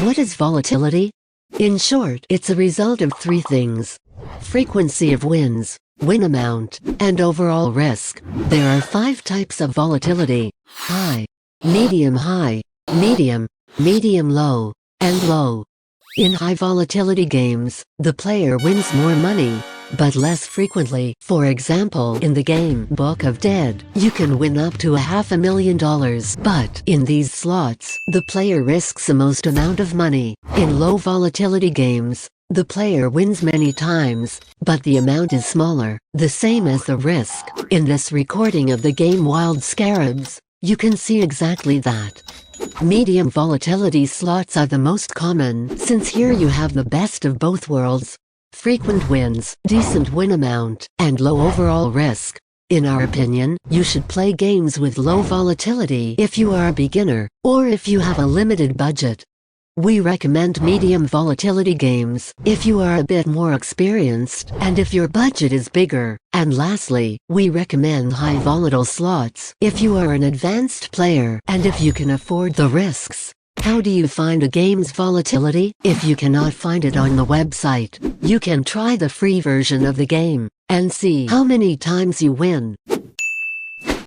What is volatility? In short, it's a result of three things: frequency of wins, win amount, and overall risk. There are 5 types of volatility: high, medium, medium low, and low. In high volatility games, the player wins more money, but less frequently. For example, in the game Book of Dead, you can win up to $500,000, but in these slots, the player risks the most amount of money. In low volatility games, the player wins many times, but the amount is smaller, the same as the risk. In this recording of the game Wild Scarabs, you can see exactly that. Medium volatility slots are the most common, since here you have the best of both worlds: frequent wins, decent win amount, and low overall risk. In our opinion, you should play games with low volatility if you are a beginner, or if you have a limited budget. We recommend medium volatility games if you are a bit more experienced and if your budget is bigger. And lastly, we recommend high volatile slots if you are an advanced player and if you can afford the risks. How do you find a game's volatility? If you cannot find it on the website, you can try the free version of the game and see how many times you win.